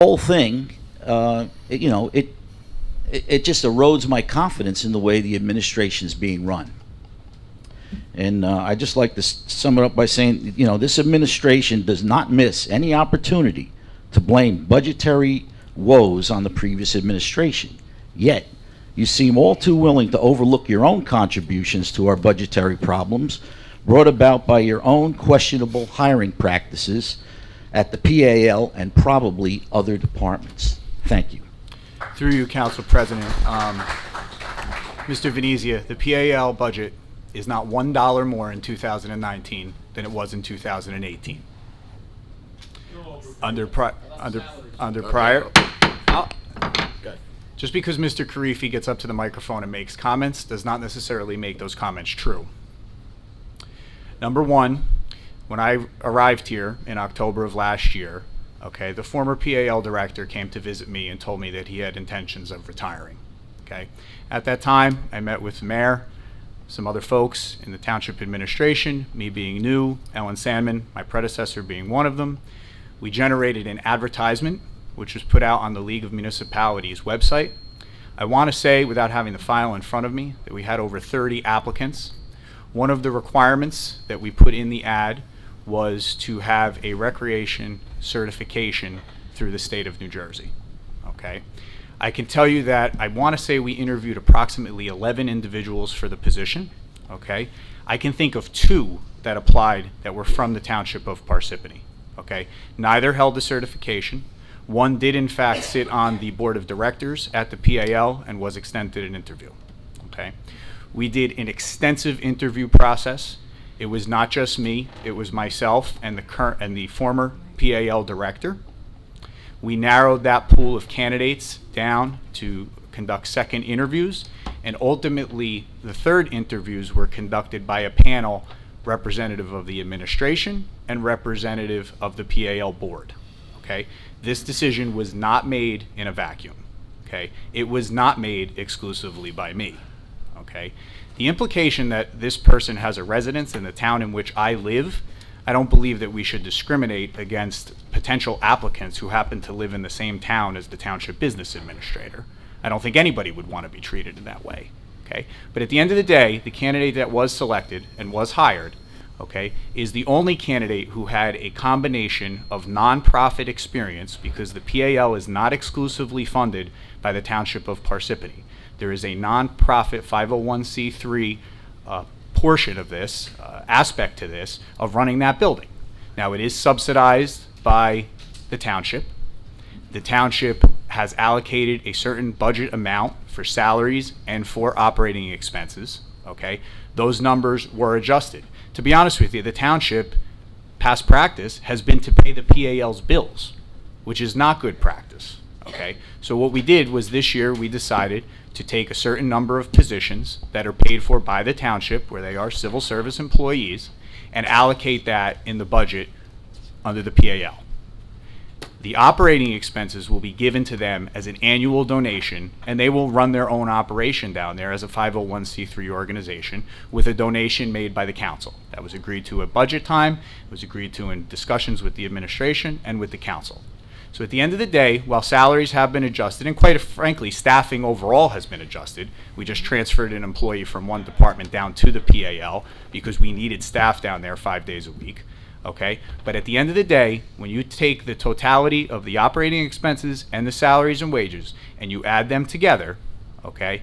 whole thing, it just erodes my confidence in the way the administration is being run. And I just like to sum it up by saying, this administration does not miss any opportunity to blame budgetary woes on the previous administration. Yet, you seem all too willing to overlook your own contributions to our budgetary problems brought about by your own questionable hiring practices at the PAL and probably other departments. Thank you. Through you, Council President. Mr. Venezia, the PAL budget is not $1 more in 2019 than it was in 2018. Under prior, just because Mr. Karifi gets up to the microphone and makes comments does not necessarily make those comments true. Number one, when I arrived here in October of last year, okay, the former PAL director came to visit me and told me that he had intentions of retiring. Okay, at that time, I met with the mayor, some other folks in the township administration, me being new, Ellen Sandman, my predecessor, being one of them. We generated an advertisement which was put out on the League of Municipalities website. I want to say, without having the file in front of me, that we had over 30 applicants. One of the requirements that we put in the ad was to have a recreation certification through the state of New Jersey. Okay, I can tell you that I want to say we interviewed approximately 11 individuals for the position. Okay, I can think of 2 that applied that were from the township of Parsippany. Okay, neither held the certification. One did in fact sit on the board of directors at the PAL and was extended an interview. Okay, we did an extensive interview process. It was not just me, it was myself and the former PAL director. We narrowed that pool of candidates down to conduct second interviews, and ultimately the third interviews were conducted by a panel representative of the administration and representative of the PAL board. Okay, this decision was not made in a vacuum. Okay, it was not made exclusively by me. Okay, the implication that this person has a residence in the town in which I live, I don't believe that we should discriminate against potential applicants who happen to live in the same town as the township business administrator. I don't think anybody would want to be treated in that way. Okay, but at the end of the day, the candidate that was selected and was hired, okay, is the only candidate who had a combination of nonprofit experience, because the PAL is not exclusively funded by the township of Parsippany. There is a nonprofit 501c3 portion of this, aspect to this, of running that building. Now, it is subsidized by the township. The township has allocated a certain budget amount for salaries and for operating expenses. Okay, those numbers were adjusted. To be honest with you, the township, past practice, has been to pay the PAL's bills, which is not good practice. Okay, so what we did was this year we decided to take a certain number of positions that are paid for by the township, where they are civil service employees, and allocate that in the budget under the PAL. The operating expenses will be given to them as an annual donation, and they will run their own operation down there as a 501c3 organization with a donation made by the council. That was agreed to at budget time, it was agreed to in discussions with the administration and with the council. So at the end of the day, while salaries have been adjusted, and quite frankly, staffing overall has been adjusted, we just transferred an employee from one department down to the PAL because we needed staff down there 5 days a week. Okay, but at the end of the day, when you take the totality of the operating expenses and the salaries and wages and you add them together, okay,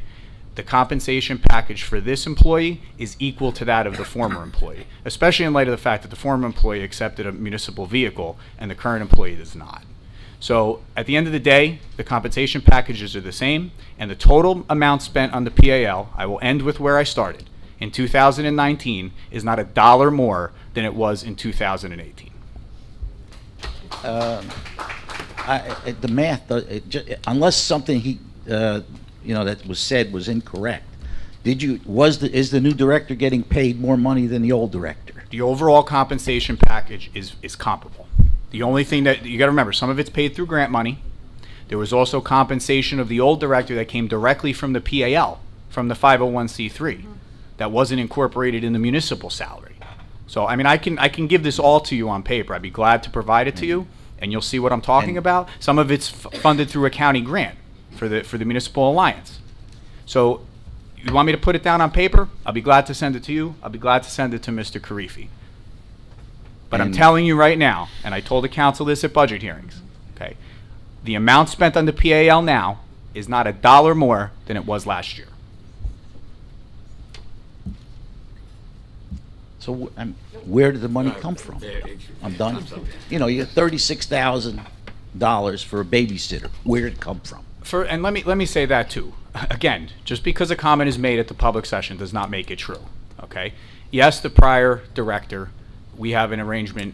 the compensation package for this employee is equal to that of the former employee, especially in light of the fact that the former employee accepted a municipal vehicle and the current employee does not. So at the end of the day, the compensation packages are the same, and the total amount spent on the PAL, I will end with where I started, in 2019 is not $1 more than it was in 2018. The math, unless something that was said was incorrect, is the new director getting paid more money than the old director? The overall compensation package is comparable. The only thing that you got to remember, some of it's paid through grant money. There was also compensation of the old director that came directly from the PAL, from the 501c3, that wasn't incorporated in the municipal salary. So I mean, I can give this all to you on paper. I'd be glad to provide it to you, and you'll see what I'm talking about. Some of it's funded through a county grant for the Municipal Alliance. So you want me to put it down on paper? I'll be glad to send it to you. I'll be glad to send it to Mr. Karifi. But I'm And- telling you right now, and I told the council this at budget hearings, okay, the amount spent on the PAL now is not $1 more than it was last year. So where did the money come from? I'm done. You know, you get $36,000 for a babysitter. Where did it come from? And let me say that too. Again, just because a comment is made at the public session does not make it true. Okay? Yes, the prior director, we have an arrangement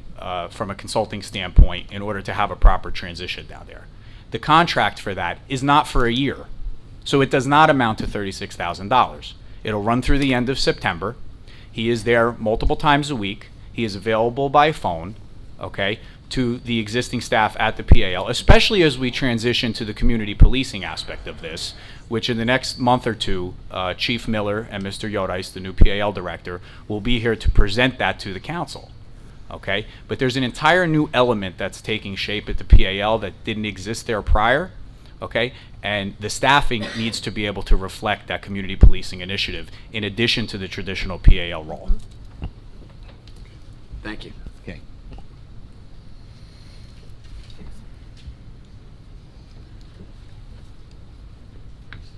from a consulting standpoint in order to have a proper transition down there. The contract for that is not for a year, so it does not amount to $36,000. It'll run through the end of September. He is there multiple times a week. He is available by phone, okay, to the existing staff at the PAL, especially as we transition to the community policing aspect of this, which in the next month or two, Chief Miller and Mr. Yodice, the new PAL director, will be here to present that to the council, okay? But there's an entire new element that's taking shape at the PAL that didn't exist there prior, okay? And the staffing needs to be able to reflect that community policing initiative in addition to the traditional PAL role. Thank you. Okay.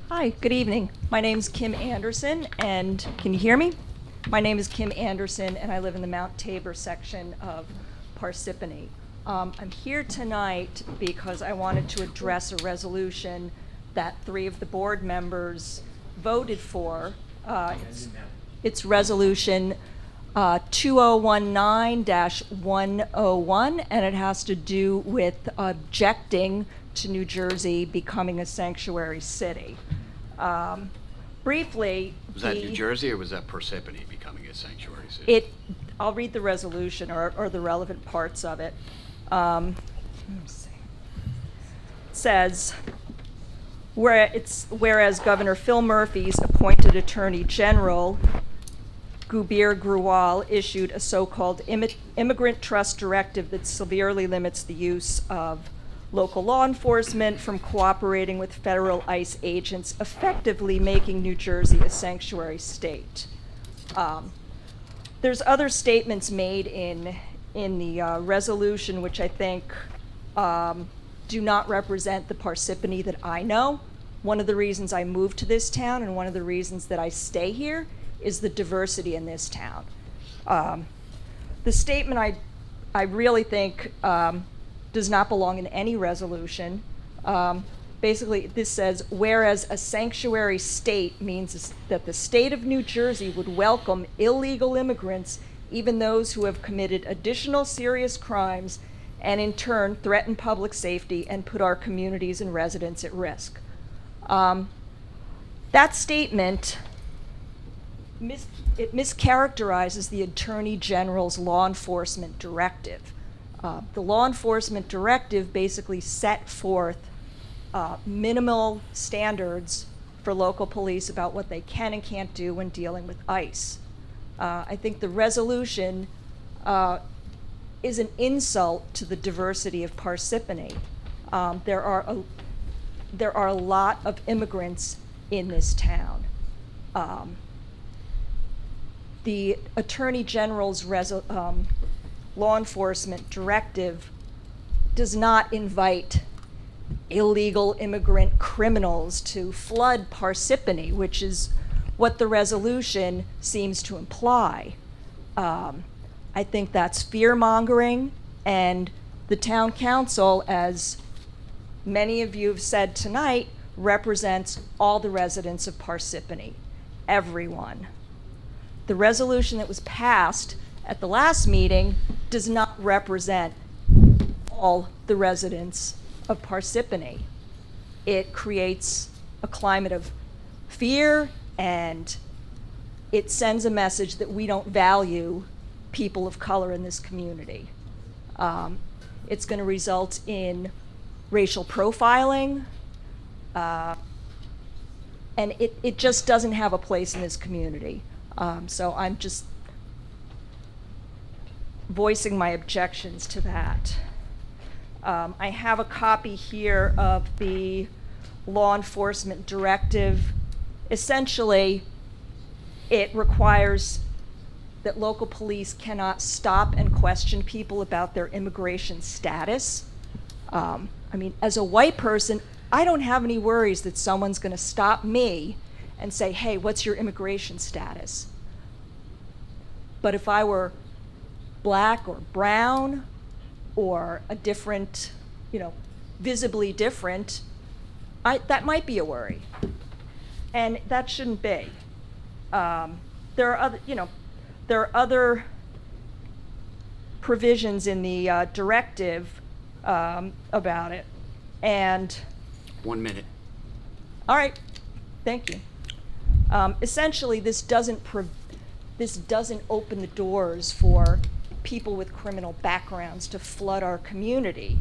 Hi, good evening. My name's Kim Anderson, and can you hear me? My name is Kim Anderson, and I live in the Mount Tabor section of Parsippany. I'm here tonight because I wanted to address a resolution that 3 of the board members voted for. It's resolution 2019-101, and it has to do with objecting to New Jersey becoming a sanctuary city. Briefly, Was that New Jersey or was that Parsippany becoming a sanctuary city? I'll read the resolution or the relevant parts of it. Let me see. It says, whereas Governor Phil Murphy's appointed Attorney General, Gubir Grewal, issued a so-called immigrant trust directive that severely limits the use of local law enforcement from cooperating with federal ICE agents, effectively making New Jersey a sanctuary state. There's other statements made in the resolution which I think do not represent the Parsippany that I know. One of the reasons I moved to this town and one of the reasons that I stay here is the diversity in this town. The statement I really think does not belong in any resolution. Basically, this says, whereas a sanctuary state means that the state of New Jersey would welcome illegal immigrants, even those who have committed additional serious crimes, and in turn threaten public safety and put our communities and residents at risk. That statement, it mischaracterizes the Attorney General's law enforcement directive. The law enforcement directive basically set forth minimal standards for local police about what they can and can't do when dealing with ICE. I think the resolution is an insult to the diversity of Parsippany. There are a lot of immigrants in this town. The Attorney General's law enforcement directive does not invite illegal immigrant criminals to flood Parsippany, which is what the resolution seems to imply. I think that's fear-mongering, and the town council, as many of you have said tonight, represents all the residents of Parsippany, everyone. The resolution that was passed at the last meeting does not represent all the residents of Parsippany. It creates a climate of fear, and it sends a message that we don't value people of color in this community. It's going to result in racial profiling, and it just doesn't have a place in this community. So I'm just voicing my objections to that. I have a copy here of the law enforcement directive. Essentially, it requires that local police cannot stop and question people about their immigration status. I mean, as a white person, I don't have any worries that someone's going to stop me and say, hey, what's your immigration status? But if I were black or brown or a different, visibly different, that might be a worry. And that shouldn't be. There are other provisions in the directive about it. And 1 minute. all right, thank you. Essentially, this doesn't open the doors for people with criminal backgrounds to flood our community.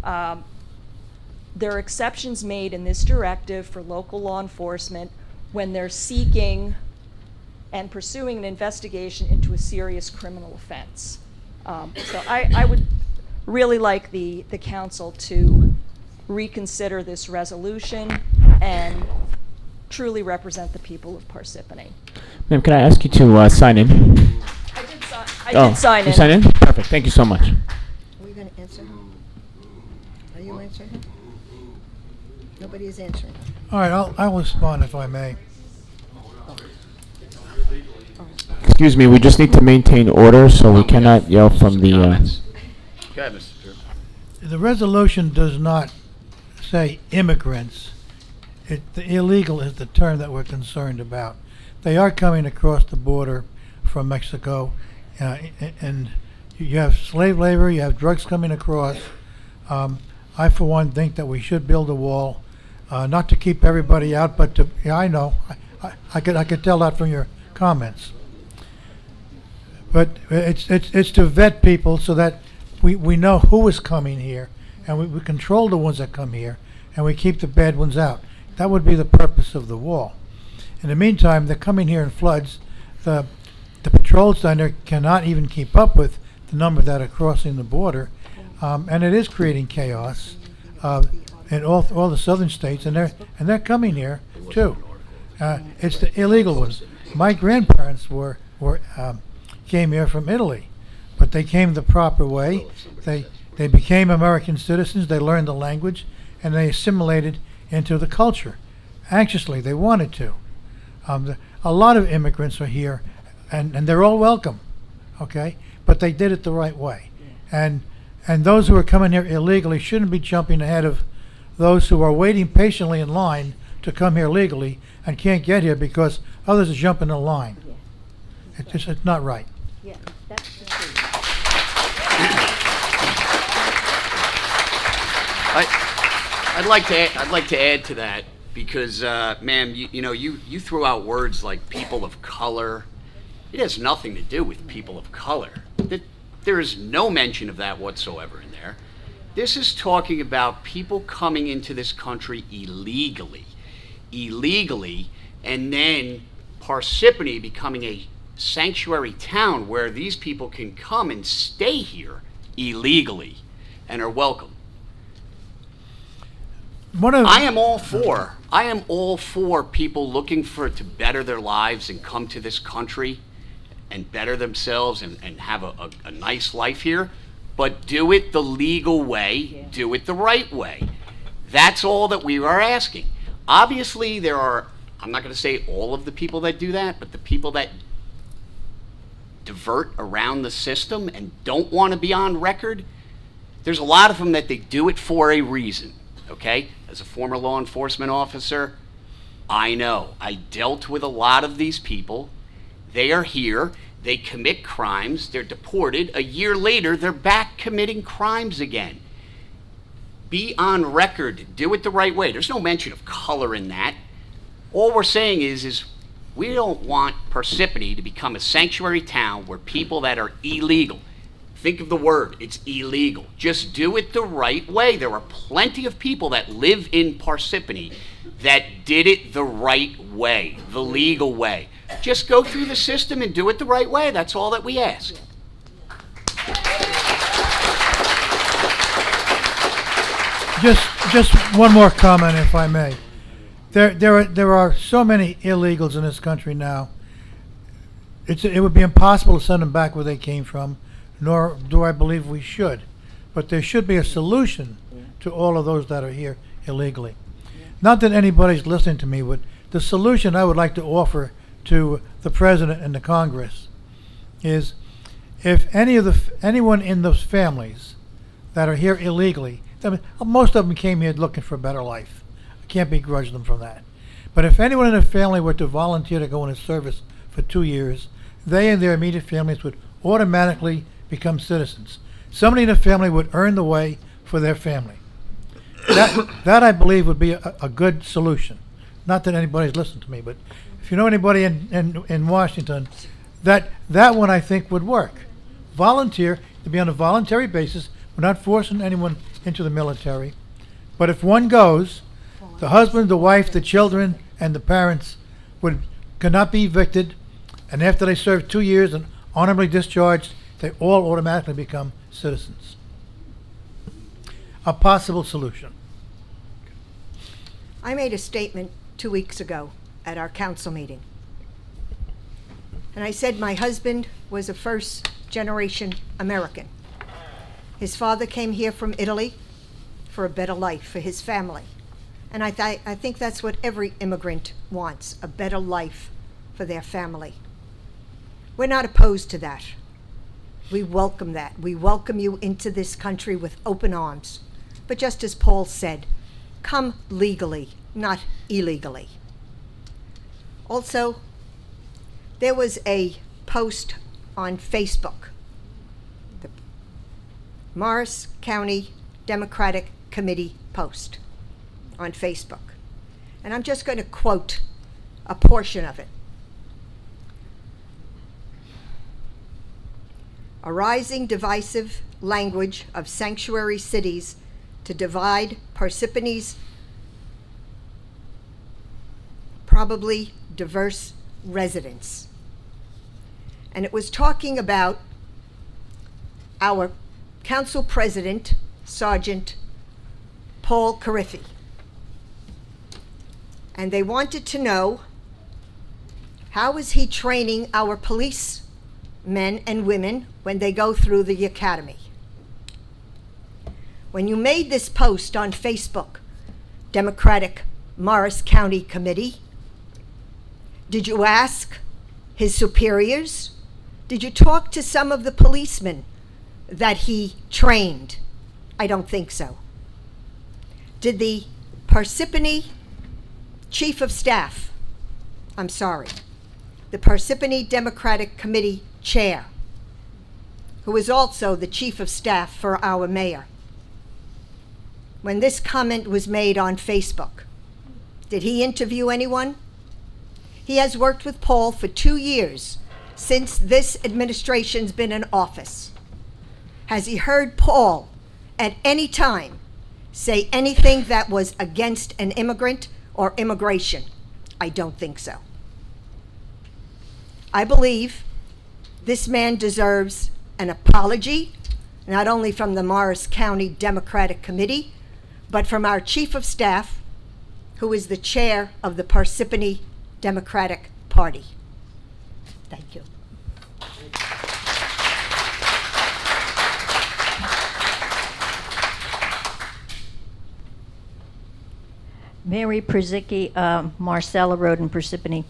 There are exceptions made in this directive for local law enforcement when they're seeking and pursuing an investigation into a serious criminal offense. So I would really like the council to reconsider this resolution and truly represent the people of Parsippany. Ma'am, can I ask you to sign in? I did sign in. You sign in? Perfect. Thank you so much. Are we going to answer him? Are you answering him? Nobody is answering. All right, I'll respond if I may. Excuse me, we just need to maintain order, so we cannot yell from the... Comments. Go ahead, Mr. Chair. The resolution does not say immigrants. The illegal is the term that we're concerned about. They are coming across the border from Mexico, and you have slave labor, you have drugs coming across. I, for one, think that we should build a wall, not to keep everybody out, but to, I know, I could tell that from your comments. But it's to vet people so that we know who is coming here, and we control the ones that come here, and we keep the bad ones out. That would be the purpose of the wall. In the meantime, they're coming here in floods. The patrols down there cannot even keep up with the number that are crossing the border, and it is creating chaos in all the southern states, and they're coming here too. It's the illegal ones. My grandparents came here from Italy, but they came the proper way. They became American citizens. They learned the language, and they assimilated into the culture. Anxiously, they wanted to. A lot of immigrants are here, and they're all welcome, okay? But they did it the right way. And those who are coming here illegally shouldn't be jumping ahead of those who are waiting patiently in line to come here legally and can't get here because others are jumping in line. It's not right. Yeah, that's the truth. I'd like to add to that because, ma'am, you threw out words like people of color. It has nothing to do with people of color. There is no mention of that whatsoever in there. This is talking about people coming into this country illegally, and then Parsippany becoming a sanctuary town where these people can come and stay here illegally and are welcome. I am all for people looking to better their lives and come to this country and better themselves and have a nice life here, but do it the legal way, do it the right way. That's all that we are asking. Obviously, there are, I'm not going to say all of the people that do that, but the people that divert around the system and don't want to be on record, there's a lot of them that they do it for a reason, okay? As a former law enforcement officer, I know. I dealt with a lot of these people. They are here. They commit crimes. They're deported. A year later, they're back committing crimes again. Be on record. Do it the right way. There's no mention of color in that. All we're saying is we don't want Parsippany to become a sanctuary town where people that are illegal, think of the word, it's illegal. Just do it the right way. There are plenty of people that live in Parsippany that did it the right way, the legal way. Just go through the system and do it the right way. That's all that we ask. Just one more comment, if I may. There are so many illegals in this country now. It would be impossible to send them back where they came from, nor do I believe we should. But there should be a solution to all of those that are here illegally. Not that anybody's listening to me, but the solution I would like to offer to the President and the Congress is, if anyone in those families that are here illegally, I mean, most of them came here looking for a better life. I can't begrudge them from that. But if anyone in a family were to volunteer to go into service for 2 years, they and their immediate families would automatically become citizens. Somebody in the family would earn the way for their family. That I believe would be a good solution. Not that anybody's listened to me, but if you know anybody in Washington, that one I think would work. Volunteer, to be on a voluntary basis. We're not forcing anyone into the military. But if one goes, the husband, the wife, the children, and the parents could not be evicted, and after they serve 2 years and honorably discharged, they all automatically become citizens. A possible solution. I made a statement 2 weeks ago at our council meeting. And I said my husband was a first-generation American. His father came here from Italy for a better life for his family. And I think that's what every immigrant wants, a better life for their family. We're not opposed to that. We welcome that. We welcome you into this country with open arms. But just as Paul said, come legally, not illegally. Also, there was a post on Facebook, the Morris County Democratic Committee post on Facebook. And I'm just going to quote a portion of it. A rising divisive language of sanctuary cities to divide Parsippany's probably diverse residents. And it was talking about our council president, Sergeant Paul Carriffy. And they wanted to know, how is he training our policemen and women when they go through the academy? When you made this post on Facebook, Democratic Morris County Committee, did you ask his superiors? Did you talk to some of the policemen that he trained? I don't think so. Did the Parsippany Chief of Staff, the Parsippany Democratic Committee Chair, who is also the Chief of Staff for our mayor, when this comment was made on Facebook, did he interview anyone? He has worked with Paul for 2 years since this administration's been in office. Has he heard Paul at any time say anything that was against an immigrant or immigration? I don't think so. I believe this man deserves an apology, not only from the Morris County Democratic Committee, but from our Chief of Staff, who is the chair of the Parsippany Democratic Party. Thank you. Mary Przicki, Marcella Road in Parsippany.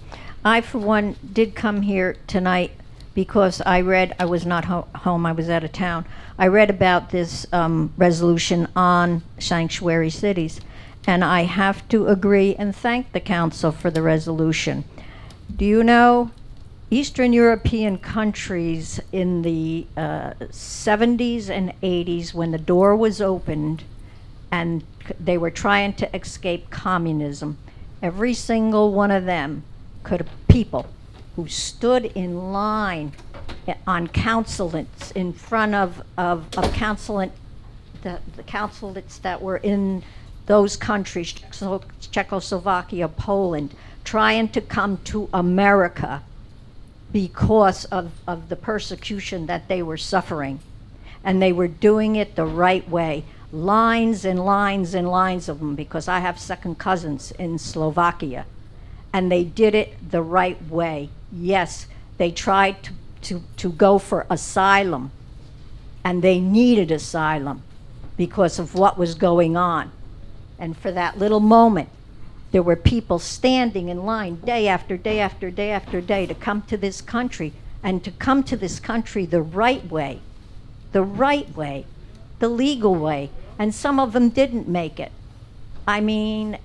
I, for one, did come here tonight because I was not home, I was out of town. I read about this resolution on sanctuary cities, and I have to agree and thank the council for the resolution. Do you know, Eastern European countries in the 70s and 80s, when the door was opened and they were trying to escape communism, every single one of them people who stood in line on consulates in front of consulate, the consulates that were in those countries, Czechoslovakia, Poland, trying to come to America because of the persecution that they were suffering. And they were doing it the right way. lines and lines and lines of them, because I have second cousins in Slovakia, and they did it the right way. Yes, they tried to go for asylum, and they needed asylum because of what was going on. And for that little moment, there were people standing in line day after day after day after day to come to this country, and to come to this country the right way, the legal way. And some of them didn't make it. I mean,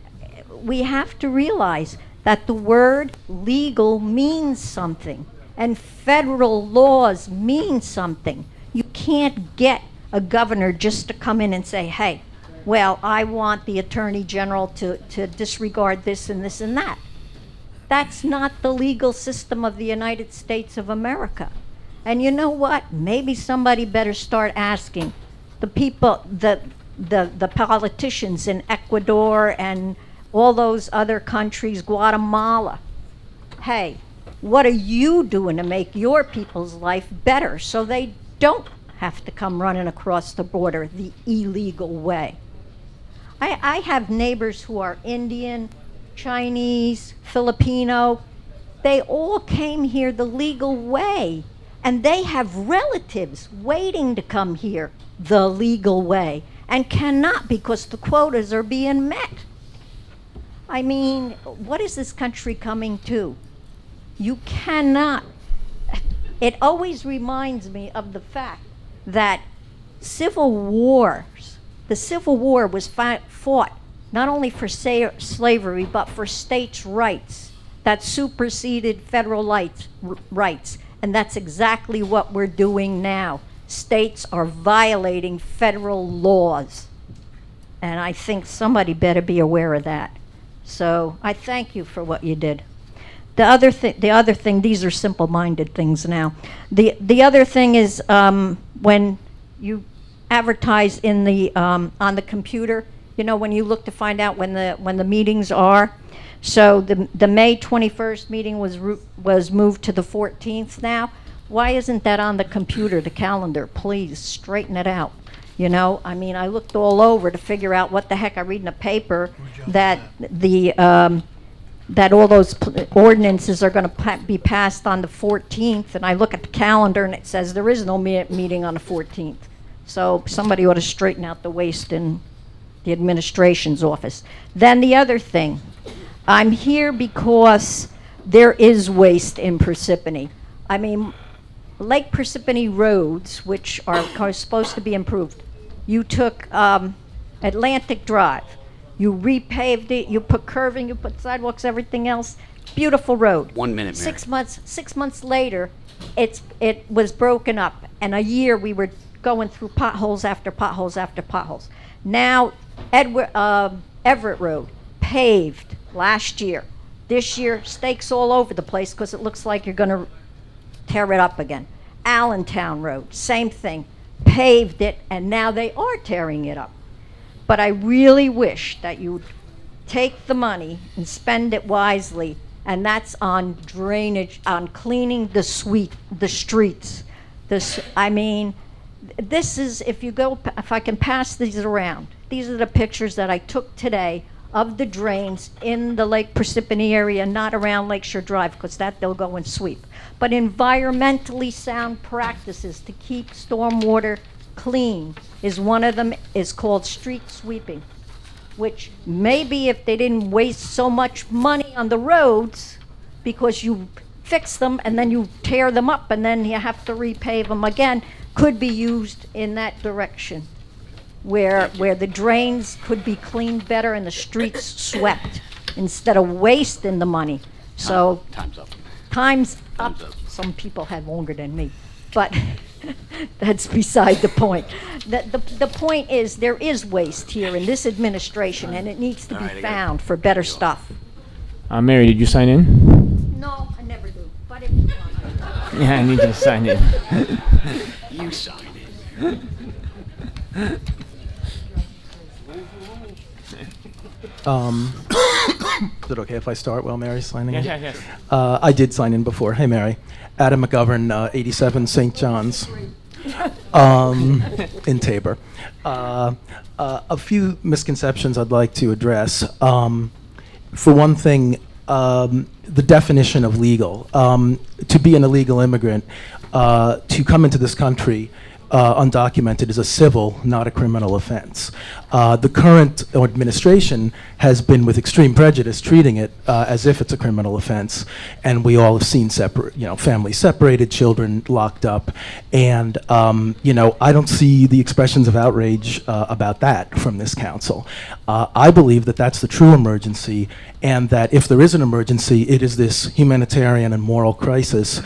we have to realize that the word legal means something, and federal laws mean something. You can't get a governor just to come in and say, hey, well, I want the Attorney General to disregard this and this and that. That's not the legal system of the United States of America. And you know what? Maybe somebody better start asking the people, the politicians in Ecuador and all those other countries, Guatemala. Hey, what are you doing to make your people's life better so they don't have to come running across the border the illegal way? I have neighbors who are Indian, Chinese, Filipino. They all came here the legal way, and they have relatives waiting to come here the legal way and cannot because the quotas are being met. I mean, what is this country coming to? You cannot. It always reminds me of the fact that the Civil War was fought not only for slavery, but for states' rights that superseded federal rights. And that's exactly what we're doing now. States are violating federal laws. And I think somebody better be aware of that. So I thank you for what you did. The other thing, these are simple-minded things now. The other thing is when you advertise in the on the computer, you know, when you look to find out when the meetings are. So the May 21st meeting was moved to the 14th now. Why isn't that on the computer, the calendar? Please straighten it out. You know, I mean, I looked all over to figure out what the heck. I read in the paper that that all those ordinances are going to be passed on the 14th, and I look at the calendar and it says there is no meeting on the 14th. So somebody ought to straighten out the waste in the administration's office. Then the other thing, I'm here because there is waste in Parsippany. I mean, Lake Parsippany roads, which are supposed to be improved, you took Atlantic Drive, you repaved it, you put curving, you put sidewalks, everything else. Beautiful road. 1 minute, Mary. 6 months later, it was broken up, and a year we were going through potholes after potholes after potholes. Now, Everett Road, paved last year. This year, stakes all over the place because it looks like you're going to tear it up again. Allentown Road, same thing. Paved it, and now they are tearing it up. But I really wish that you'd take the money and spend it wisely, and that's on drainage, on cleaning the streets. I mean, this is, if I can pass these around, these are the pictures that I took today of the drains in the Lake Parsippany area, not around Lakeshore Drive, because that they'll go and sweep. But environmentally sound practices to keep stormwater clean is one of them, is called street sweeping, which maybe if they didn't waste so much money on the roads, because you fix them and then you tear them up and then you have to repave them again, could be used in that direction, where the drains could be cleaned better and the streets swept instead of wasting the money. So Time's up. time's up. Time's up. Some people have longer than me, but that's beside the point. The point is there is waste here in this administration, and it needs to All be right, I got it. found for better stuff. Mary, did you sign in? No, I never do, but if you want. Yeah, I need you to sign in. You sign it. Is it okay if I start while Mary's signing in? Yes. I did sign in before. Hey, Mary. Adam McGovern, 87 St. John's, in Tabor. A few misconceptions I'd like to address. For one thing, the definition of legal. To be an illegal immigrant, to come into this country undocumented is a civil, not a criminal offense. The current administration has been with extreme prejudice treating it as if it's a criminal offense, and we all have seen families separated, children locked up, and I don't see the expressions of outrage about that from this council. I believe that that's the true emergency, and that if there is an emergency, it is this humanitarian and moral crisis,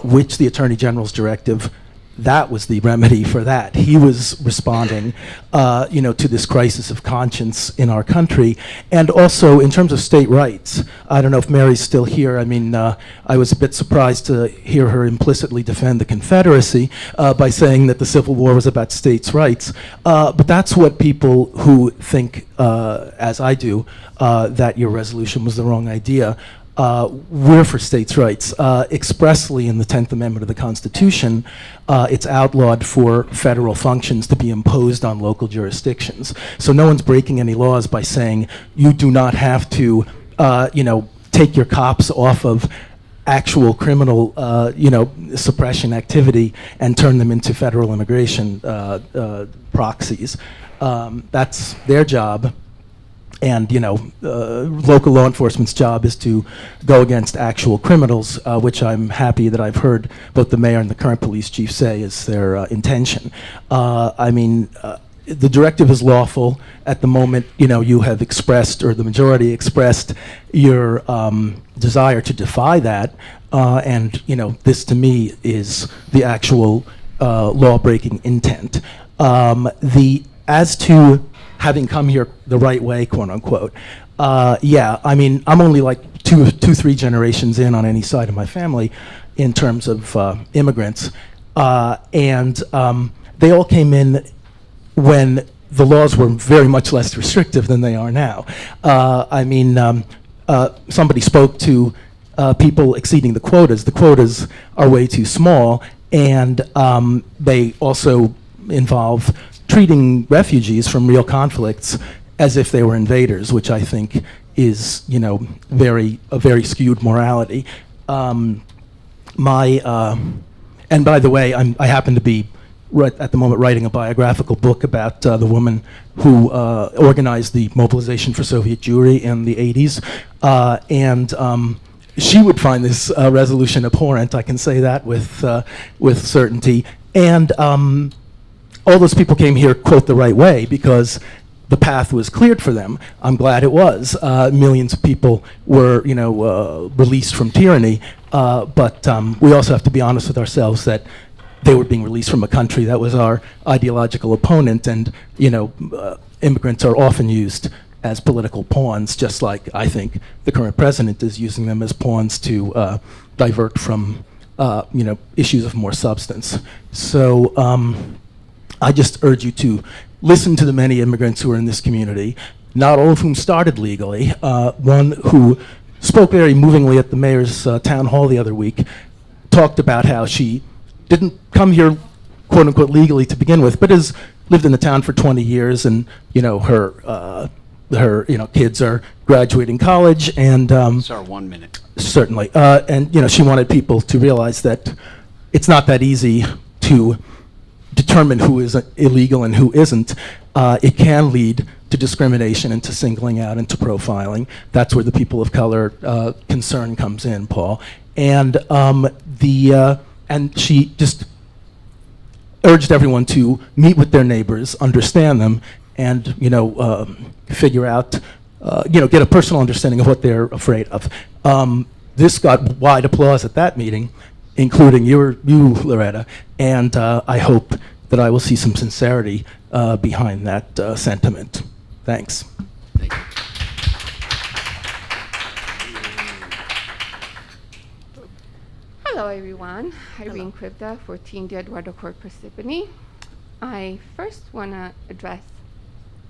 which the Attorney General's directive, that was the remedy for that. He was responding, to this crisis of conscience in our country. And also, in terms of state rights, I don't know if Mary's still here. I mean, I was a bit surprised to hear her implicitly defend the Confederacy by saying that the Civil War was about states' rights. But that's what people who think, as I do, that your resolution was the wrong idea, we're for states' rights. Expressly in the 10th Amendment of the Constitution, it's outlawed for federal functions to be imposed on local jurisdictions. So no one's breaking any laws by saying you do not have to, take your cops off of actual criminal, suppression activity and turn them into federal immigration proxies. That's their job. And, local law enforcement's job is to go against actual criminals, which I'm happy that I've heard both the mayor and the current police chief say is their intention. The directive is lawful. At the moment, you have expressed, or the majority expressed, your desire to defy that. And, this to me is the actual law-breaking intent. As to having come here the right way, quote unquote. I'm only like two, 3 generations in on any side of my family in terms of immigrants. And they all came in when the laws were very much less restrictive than they are now. Somebody spoke to people exceeding the quotas. The quotas are way too small, and they also involve treating refugees from real conflicts as if they were invaders, which I think is, a very skewed morality. And by the way, I happen to be at the moment writing a biographical book about the woman who organized the mobilization for Soviet Jewry in the 80s. She would find this resolution abhorrent. I can say that with certainty. And all those people came here, quote, the right way, because the path was cleared for them. I'm glad it was. Millions of people were, released from tyranny. But we also have to be honest with ourselves that they were being released from a country that was our ideological opponent. And, immigrants are often used as political pawns, just like I think the current president is using them as pawns to divert from, issues of more substance. So, I just urge you to listen to the many immigrants who are in this community, not all of whom started legally. One who spoke very movingly at the mayor's town hall the other week talked about how she didn't come here, quote unquote, legally to begin with, but has lived in the town for 20 years, and her kids are graduating college, and Sir, 1 minute. certainly, and she wanted people to realize that it's not that easy to determine who is illegal and who isn't. It can lead to discrimination and to singling out and to profiling. That's where the people of color concern comes in, Paul. And and she just urged everyone to meet with their neighbors, understand them, and figure out, get a personal understanding of what they're afraid of. This got wide applause at that meeting, including you, Loretta, and I hope that I will see some sincerity behind that sentiment. Thanks. Thank you. Hello, everyone. Irene Krivda, 14 de Eduardo Court, Parsippany. I first want to address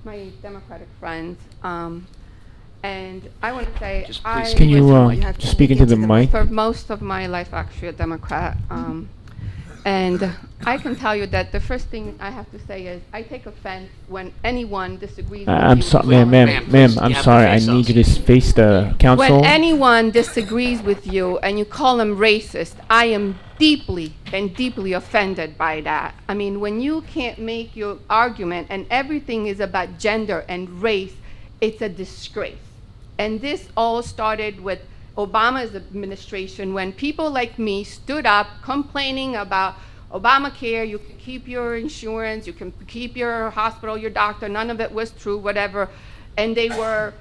my Democratic friends, and I want to say Just I please Can you was You have to speak into the mic? for most of my life actually a Democrat, And I can tell you that the first thing I have to say is I take offense when anyone disagrees with I'm you. sorry, Ma'am, ma'am, please, I'm you have to sorry. I face need us. you to face the council. When anyone disagrees with you and you call them racist, I am deeply and deeply offended by that. I mean, when you can't make your argument and everything is about gender and race, it's a disgrace. And this all started with Obama's administration when people like me stood up complaining about Obamacare, you can keep your insurance, you can keep your hospital, your doctor, none of it was true, whatever. And they were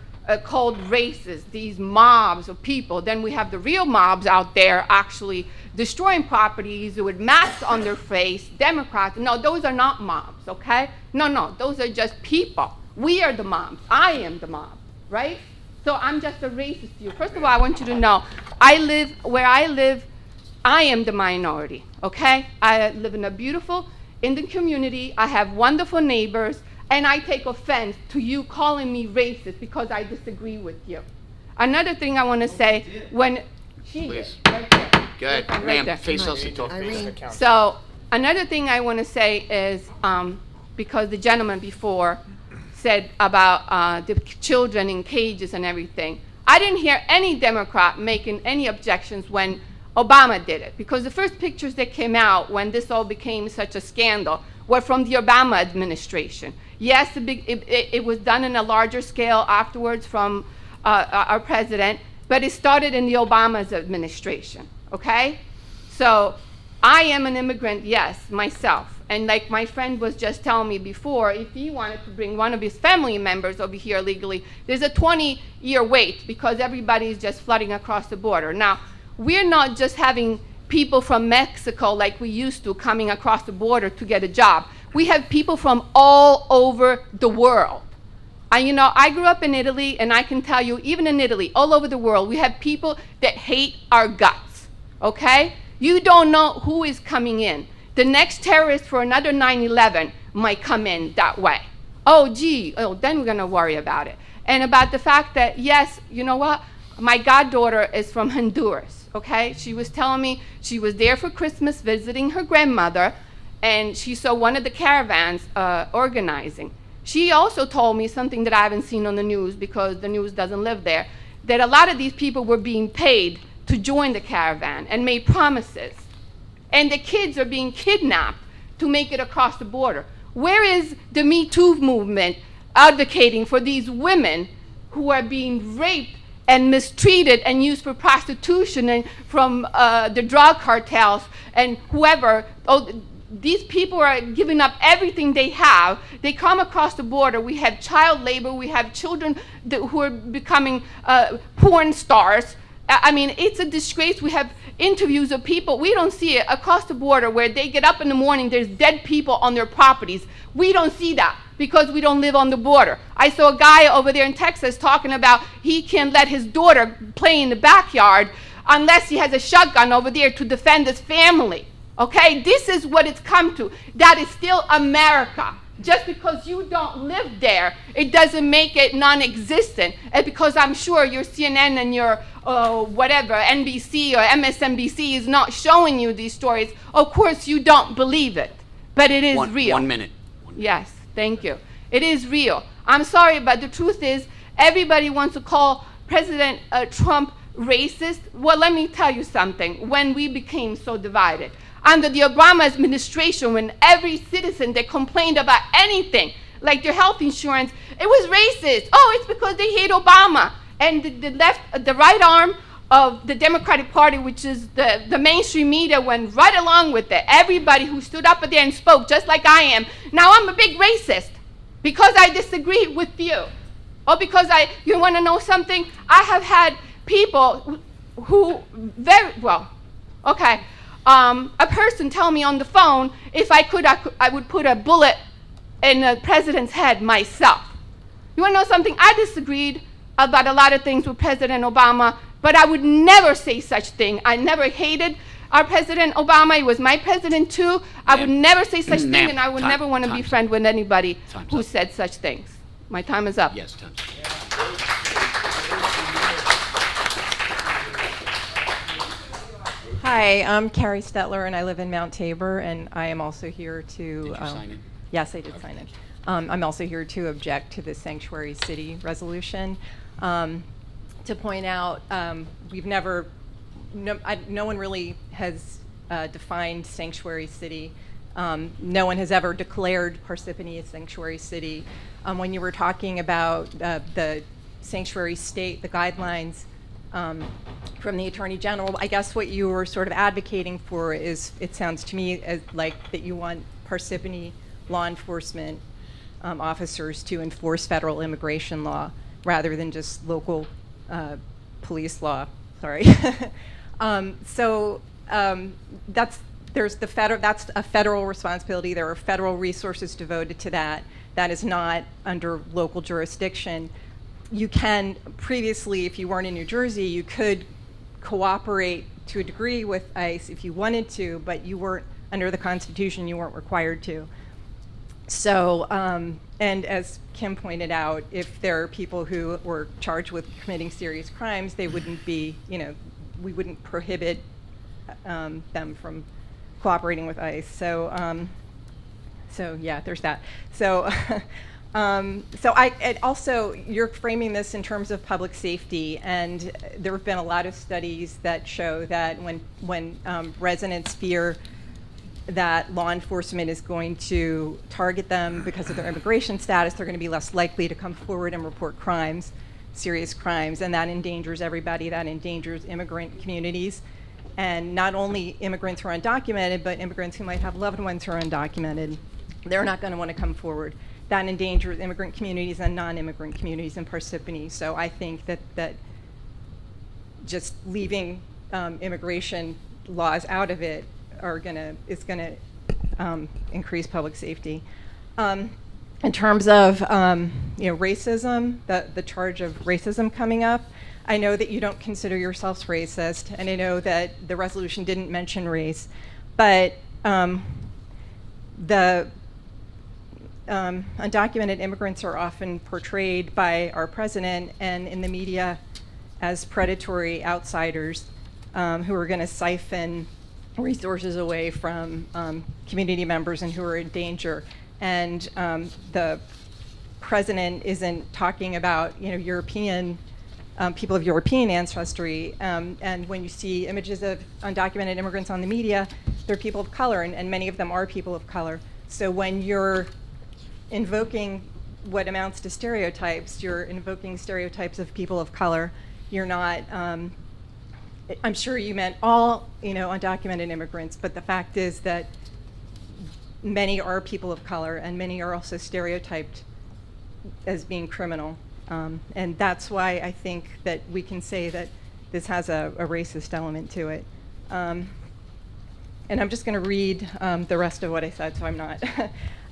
called racist, these mobs of people. Then we have the real mobs out there actually destroying properties with masks on their face, Democrats. No, those are not mobs, okay? No, those are just people. We are the mobs. I am the mob, right? So I'm just a racist to you. First of all, I want you to know, where I live, I am the minority, okay? I live in a beautiful Indian community. I have wonderful neighbors, and I take offense to you calling me racist because I disagree with you. Another thing I want to say, when she Please. did, right there. Good. Right Ma'am, there. face us and talk. Irene. So another thing I want to say is, because the gentleman before said about the children in cages and everything, I didn't hear any Democrat making any objections when Obama did it, because the first pictures that came out when this all became such a scandal were from the Obama administration. Yes, it was done in a larger scale afterwards from our president, but it started in the Obama's administration, okay? So I am an immigrant, yes, myself. And like my friend was just telling me before, if he wanted to bring one of his family members over here legally, there's a 20-year wait because everybody is just flooding across the border. Now, we're not just having people from Mexico like we used to coming across the border to get a job. We have people from all over the world. I grew up in Italy, and I can tell you, even in Italy, all over the world, we have people that hate our guts, okay? You don't know who is coming in. The next terrorist for another 9/11 might come in that way. Then we're gonna worry about it. And about the fact that, yes, you know what? My goddaughter is from Honduras, okay? She was telling me she was there for Christmas visiting her grandmother, and she saw one of the caravans organizing. She also told me something that I haven't seen on the news because the news doesn't live there, that a lot of these people were being paid to join the caravan and made promises. And the kids are being kidnapped to make it across the border. Where is the Me Too movement advocating for these women who are being raped and mistreated and used for prostitution and from the drug cartels and whoever? These people are giving up everything they have. They come across the border. We have child labor. We have children who are becoming porn stars. I mean, it's a disgrace. We have interviews of people. We don't see it across the border where they get up in the morning, there's dead people on their properties. We don't see that because we don't live on the border. I saw a guy over there in Texas talking about he can't let his daughter play in the backyard unless he has a shotgun over there to defend his family. Okay, this is what it's come to. That is still America. Just because you don't live there, it doesn't make it non-existent. And because I'm sure your CNN and your whatever, NBC or MSNBC is not showing you these stories, of course you don't believe it. But it is real. 1 minute. Yes, thank you. It is real. I'm sorry, but the truth is, everybody wants to call President Trump racist. Well, let me tell you something. When we became so divided, under the Obama administration, when every citizen that complained about anything, like their health insurance, it was racist. Oh, it's because they hate Obama. And the right arm of the Democratic Party, which is the mainstream media, went right along with it. Everybody who stood up there and spoke, just like I am. Now I'm a big racist because I disagree with you. Or because you want to know something? I have had people who a person tell me on the phone, if I could, I would put a bullet in the president's head myself. You want to know something? I disagreed about a lot of things with President Obama, but I would never say such thing. I never hated our President Obama. He was my president too. I would never say such thing, and I would never want to be friends with anybody who said such things. My time is up. Yes, time's up. Hi. Hi, I'm Carrie Stetler, and I live in Mount Tabor, and I am also here to... Did you sign in? Yes, I did sign in. I'm also here to object to the Sanctuary City resolution. To point out, we've never... No one really has defined Sanctuary City. No one has ever declared Parsippany a sanctuary city. When you were talking about the sanctuary state, the guidelines from the Attorney General, I guess what you were sort of advocating for is, it sounds to me as like that you want Parsippany law enforcement officers to enforce federal immigration law rather than just local police law. Sorry. That's a federal responsibility. There are federal resources devoted to that. That is not under local jurisdiction. You can, previously, if you weren't in New Jersey, you could cooperate to a degree with ICE if you wanted to, but you weren't, under the Constitution, you weren't required to. So, and as Kim pointed out, if there are people who were charged with committing serious crimes, they wouldn't be, we wouldn't prohibit them from cooperating with ICE. So, so yeah, there's that. So, and also, you're framing this in terms of public safety, and there have been a lot of studies that show that when residents fear that law enforcement is going to target them because of their immigration status, they're going to be less likely to come forward and report crimes, serious crimes, and that endangers everybody. That endangers immigrant communities. And not only immigrants who are undocumented, but immigrants who might have loved ones who are undocumented. They're not going to want to come forward. That endangers immigrant communities and non-immigrant communities in Parsippany. So I think that just leaving immigration laws out of it is gonna increase public safety. In terms of racism, the charge of racism coming up, I know that you don't consider yourselves racist, and I know that the resolution didn't mention race, but the undocumented immigrants are often portrayed by our president and in the media as predatory outsiders who are going to siphon resources away from community members and who are in danger. And the president isn't talking about European people of European ancestry, and when you see images of undocumented immigrants on the media, they're people of color, and many of them are people of color. So when you're invoking what amounts to stereotypes, you're invoking stereotypes of people of color. You're not, I'm sure you meant all undocumented immigrants, but the fact is that many are people of color, and many are also stereotyped as being criminal. And that's why I think that we can say that this has a racist element to it. And I'm just going to read the rest of what I said, so I'm not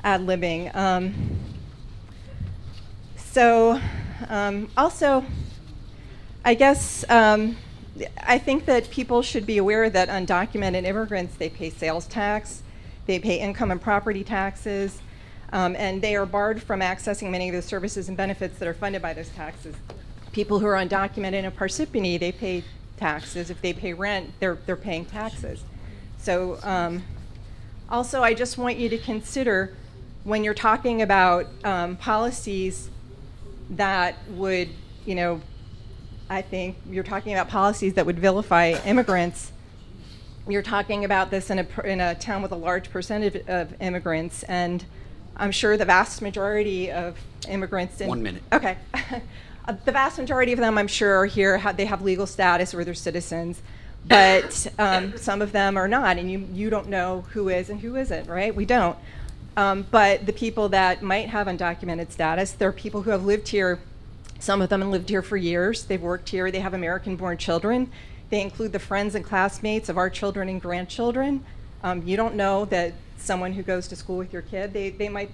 ad-libbing. Also, I guess I think that people should be aware that undocumented immigrants, they pay sales tax, they pay income and property taxes, and they are barred from accessing many of the services and benefits that are funded by those taxes. People who are undocumented in Parsippany, they pay taxes. If they pay rent, they're paying taxes. So also, I just want you to consider when you're talking about policies that would, I think you're talking about policies that would vilify immigrants. You're talking about this in a town with a large percentage of immigrants, and I'm sure the vast majority of immigrants... 1 minute. Okay. The vast majority of them, I'm sure, are here, they have legal status or they're citizens, but some of them are not, and you don't know who is and who isn't, right? We don't. But the people that might have undocumented status, they're people who have lived here. Some of them have lived here for years. They've worked here. They have American-born children. They include the friends and classmates of our children and grandchildren. You don't know that someone who goes to school with your kid, they might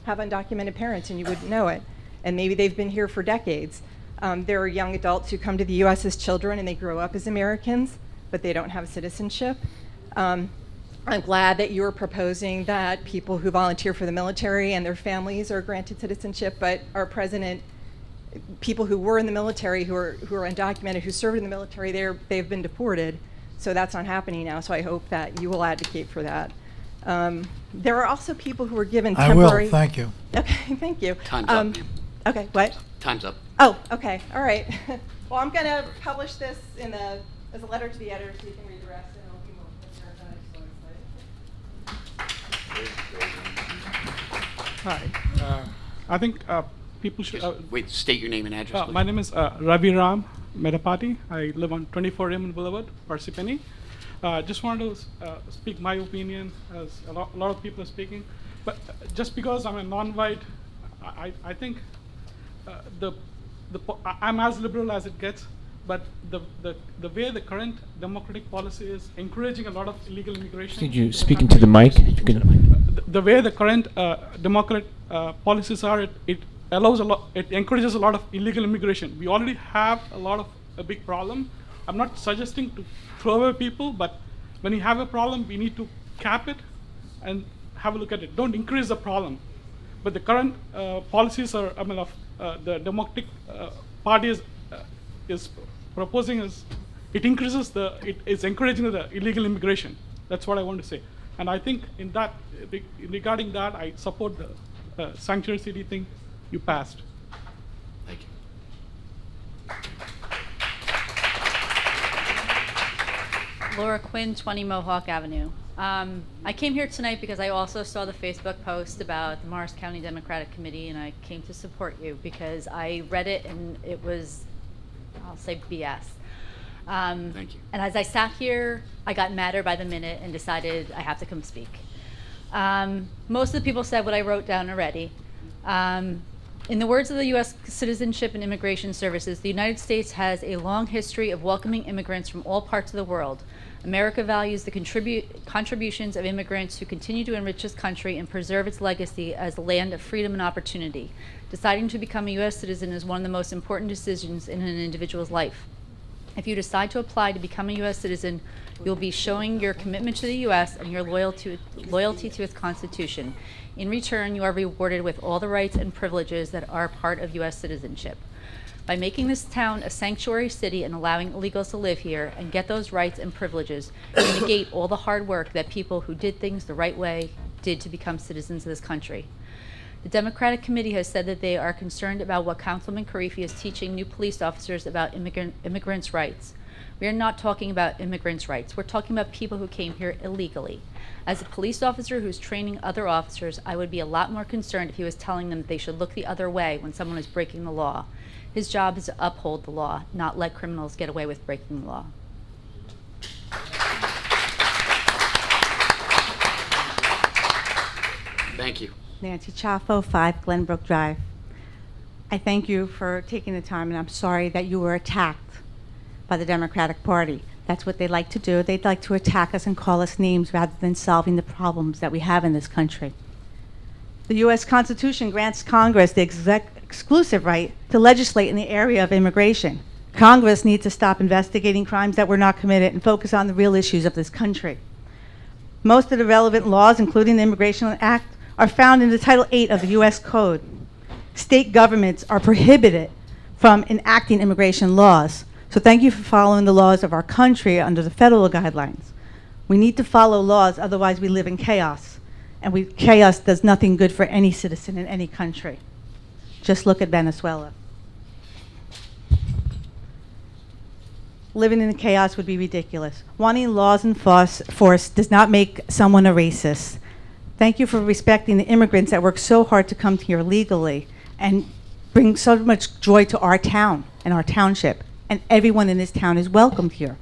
have undocumented parents and you wouldn't know it. And maybe they've been here for decades. There are young adults who come to the U.S. as children and they grow up as Americans, but they don't have citizenship. I'm glad that you're proposing that people who volunteer for the military and their families are granted citizenship, but our president, people who were in the military, who are undocumented, who served in the military, they've been deported. So that's not happening now, so I hope that you will advocate for that. There are also people who were given I temporary... will, thank you. Okay, thank you. Time's up, ma'am. Okay, what? Time's up. Oh, okay, all right. Well, I'm going to publish this as a letter to the editor so you can read the rest, and it'll be more Hi. I think people should. Wait, state your name and address, please. My name is Ravi Ram Medapati. I live on 24 Raymond Boulevard, Parsippany. Just wanted to speak my opinion, as a lot of people are speaking. But just because I'm a non-white, I think I'm as liberal as it gets. But the way the current democratic policy is encouraging a lot of illegal immigration. Could you speak into the mic? If you could. The way the current democratic policies are, it allows a lot. It encourages a lot of illegal immigration. We already have a big problem. I'm not suggesting to throw away people, but when you have a problem, we need to cap it and have a look at it. Don't increase the problem. But the current policies are, the Democratic Party is proposing it is encouraging the illegal immigration. That's what I want to say. And I think regarding that, I support the sanctuary city thing you passed. Thank you. Laura Quinn, 20 Mohawk Avenue. I came here tonight because I also saw the Facebook post about the Morris County Democratic Committee, and I came to support you because I read it and it was, I'll say, BS. Thank you. And as I sat here, I got madder by the minute and decided I have to come speak. Most of the people said what I wrote down already. In the words of the U.S. Citizenship and Immigration Services, the United States has a long history of welcoming immigrants from all parts of the world. America values the contributions of immigrants who continue to enrich this country and preserve its legacy as a land of freedom and opportunity. Deciding to become a U.S. citizen is one of the most important decisions in an individual's life. If you decide to apply to become a U.S. citizen, you'll be showing your commitment to the U.S. and your loyalty to its Constitution. In return, you are rewarded with all the rights and privileges that are part of U.S. citizenship. By making this town a sanctuary city and allowing illegals to live here and get those rights and privileges, you negate all the hard work that people who did things the right way did to become citizens of this country. The Democratic Committee has said that they are concerned about what Councilman Karifi is teaching new police officers about immigrants' rights. We are not talking about immigrants' rights. We're talking about people who came here illegally. As a police officer who's training other officers, I would be a lot more concerned if he was telling them that they should look the other way when someone is breaking the law. His job is to uphold the law, not let criminals get away with breaking the law. Thank you. Nancy Chaffo, 5 Glenbrook Drive. I thank you for taking the time, and I'm sorry that you were attacked by the Democratic Party. That's what they like to do. They'd like to attack us and call us names rather than solving the problems that we have in this country. The U.S. Constitution grants Congress the exclusive right to legislate in the area of immigration. Congress needs to stop investigating crimes that were not committed and focus on the real issues of this country. Most of the relevant laws, including the Immigration Act, are found in the Title 8 of the U.S. Code. State governments are prohibited from enacting immigration laws. So thank you for following the laws of our country under the federal guidelines. We need to follow laws, otherwise we live in chaos. And chaos does nothing good for any citizen in any country. Just look at Venezuela. Living in chaos would be ridiculous. Wanting laws enforced does not make someone a racist. Thank you for respecting the immigrants that work so hard to come here legally and bring so much joy to our town and our township. And everyone in this town is welcomed here.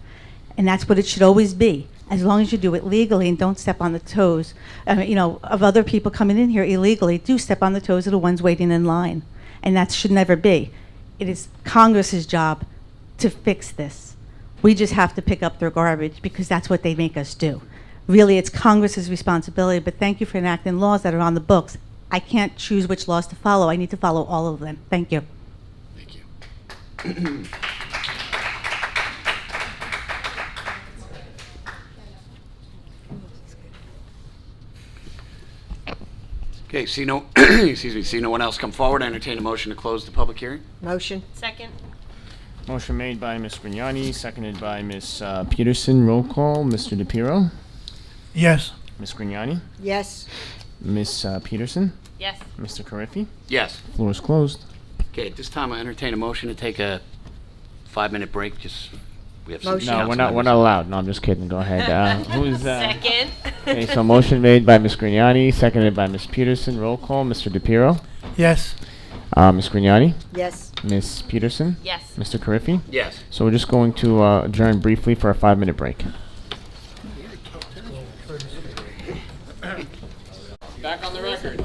And that's what it should always be, as long as you do it legally and don't step on the toes of other people coming in here illegally. Do step on the toes of the ones waiting in line. And that should never be. It is Congress's job to fix this. We just have to pick up their garbage because that's what they make us do. Really, it's Congress's responsibility, but thank you for enacting laws that are on the books. I can't choose which laws to follow. I need to follow all of them. Thank you. Thank you. Okay, see no one else come forward. I entertain a motion to close the public hearing. Motion. Second. Motion made by Ms. Grignani, seconded by Ms. Peterson. Roll call. Mr. DePiero? Yes. Ms. Grignani? Yes. Ms. Peterson? Yes. Mr. Carriffy? Yes. Floor is closed. Okay, at this time, I entertain a motion to take a 5-minute break, just, we have some Motion. No, council we're not members. allowed. No, I'm just kidding. Go ahead. Who's Second. Okay, so motion made by Ms. Grignani, seconded by Ms. Peterson. Roll call. Mr. DePiero? Yes. Ms. Grignani? Yes. Ms. Peterson? Yes. Mr. Carriffy? Yes. So we're just going to adjourn briefly for a 5-minute break. Back on the record.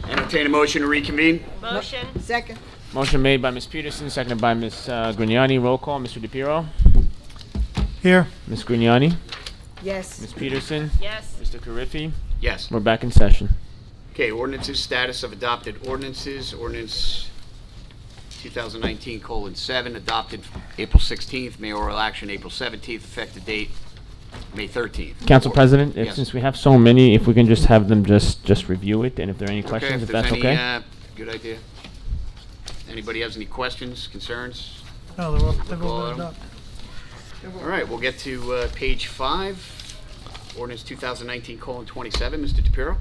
Entertain a motion to reconvene? Motion. Second. Motion made by Ms. Peterson, seconded by Ms. Grignani. Roll call. Mr. DePiero? Here. Ms. Grignani? Yes. Ms. Peterson? Yes. Mr. Carriffy? Yes. We're back in session. Okay, ordinances, status of adopted ordinances. Ordinance 2019:7, adopted April 16th, mayoral action April 17th, effective date May 13th. Council President, Yes. since we have so many, if we can just have them just review it, and if there are any questions, if there's that's any, okay? good idea. Anybody has any questions, concerns? No, they've all been adopted. All right, we'll get to page 5, ordinance 2019:27. Mr. DePiero?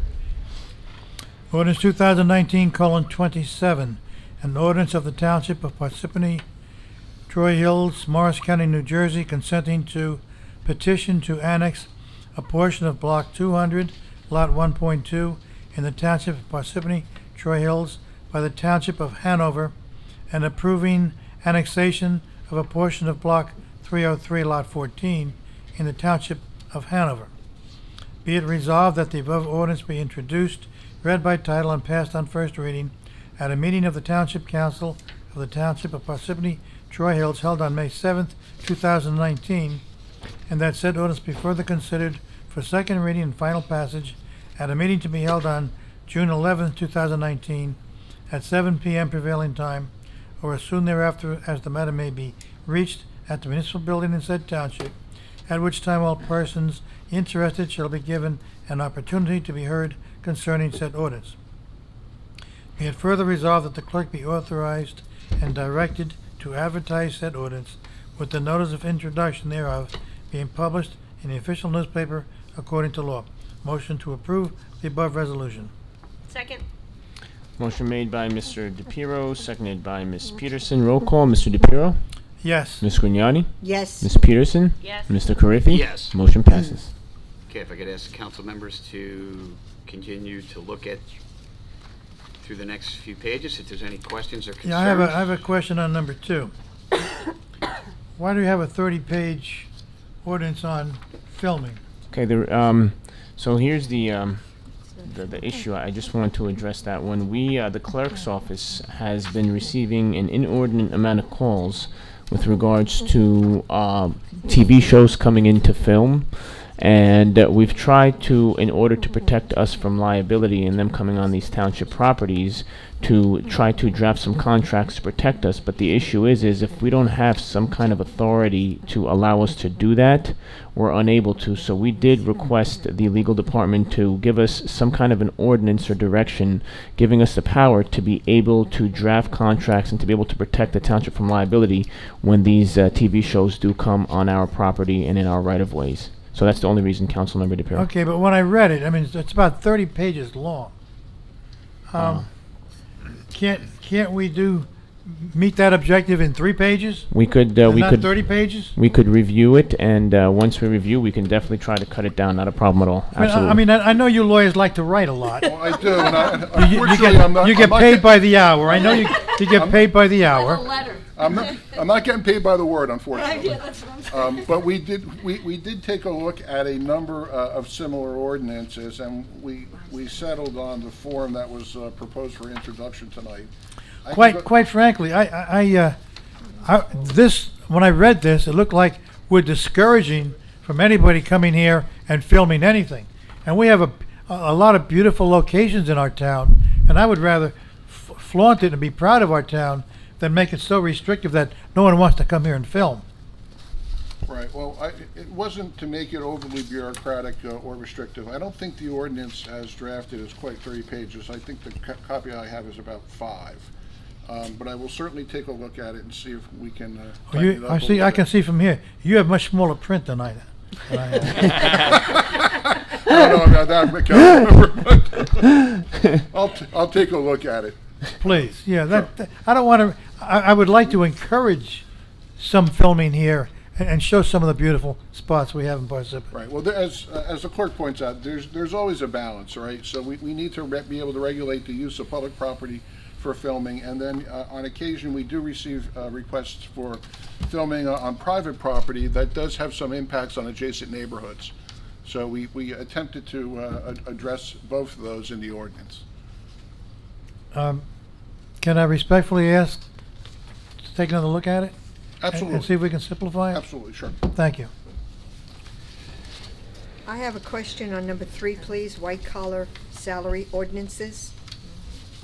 Ordinance 2019:27, an ordinance of the Township of Parsippany-Troy Hills, Morris County, New Jersey, consenting to petition to annex a portion of Block 200, Lot 1.2, in the Township of Parsippany-Troy Hills by the Township of Hanover, and approving annexation of a portion of Block 303, Lot 14, in the Township of Hanover. Be it resolved that the above ordinance be introduced, read by title, and passed on first reading at a meeting of the Township Council of the Township of Parsippany-Troy Hills held on May 7th, 2019, and that said ordinance be further considered for second reading and final passage at a meeting to be held on June 11th, 2019, at 7 p.m. prevailing time, or as soon thereafter as the matter may be reached at the municipal building in said township, at which time all persons interested shall be given an opportunity to be heard concerning said ordinance. Be it further resolved that the clerk be authorized and directed to advertise said ordinance with the notice of introduction thereof being published in the official newspaper according to law. Motion to approve the above resolution. Second. Motion made by Mr. DePiero, seconded by Ms. Peterson. Roll call. Mr. DePiero? Yes. Ms. Grignani? Yes. Ms. Peterson? Yes. Mr. Carriffy? Yes. Motion passes. Okay, if I could ask the council members to continue to look at through the next few pages, if there's any questions or concerns. Yeah, I have a question on number 2. Why do we have a 30-page ordinance on filming? Okay, so here's the issue. I just wanted to address that one. The clerk's office has been receiving an inordinate amount of calls with regards to TV shows coming into film. And we've tried to, in order to protect us from liability and them coming on these township properties, to try to draft some contracts to protect us. But the issue is if we don't have some kind of authority to allow us to do that, we're unable to. So we did request the legal department to give us some kind of an ordinance or direction, giving us the power to be able to draft contracts and to be able to protect the township from liability when these TV shows do come on our property and in our right-of-ways. So that's the only reason, Councilmember DePiero. Okay, but when I read it, I mean, it's about 30 pages long. Can't we meet that objective in 3 pages? We could, And not 30 pages? We could review it, and once we review, we can definitely try to cut it down. Not a problem at all. Absolutely. I know you lawyers like to write a lot. Well, I do, and unfortunately, I'm not. You get I'm not paid by the hour. I know you get paid by the hour. I'm not getting paid by the word, unfortunately. But we did take a look at a number of similar ordinances, and we settled on the form that was proposed for introduction tonight. Quite frankly, this when I read this, it looked like we're discouraging from anybody coming here and filming anything. And we have a lot of beautiful locations in our town, and I would rather flaunt it and be proud of our town than make it so restrictive that no one wants to come here and film. Right, well, it wasn't to make it overly bureaucratic or restrictive. I don't think the ordinance as drafted is quite 30 pages. I think the copy I have is about 5. But I will certainly take a look at it and see if we can Oh, tighten it up I a see. little I can bit. see from here. You have much smaller print than I have. I don't know about that, Councilmember, but I'll take a look at it. Please, yeah. I don't want to. I would like to encourage some filming here and show some of the beautiful spots we have in Parsippany. Right. Well, as the clerk points out, there's always a balance, right? So we need to be able to regulate the use of public property for filming, and then on occasion we do receive requests for filming on private property that does have some impacts on adjacent neighborhoods. So we attempted to address both of those in the ordinance. Can I respectfully ask to take another look at it? Absolutely. And see if we can simplify it? Absolutely, sure. Thank you. I have a question on number 3, please, white collar salary ordinances.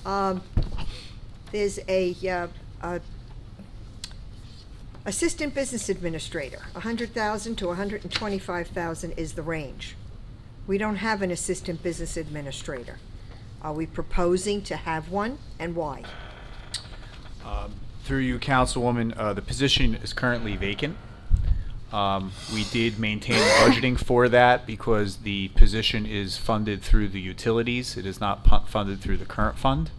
There's a assistant business administrator, 100,000 to 125,000 is the range. We don't have an assistant business administrator. Are we proposing to have one, and why? Through you, Councilwoman, the position is currently vacant. We did maintain budgeting for that because the position is funded through the utilities. It is not funded through the current fund.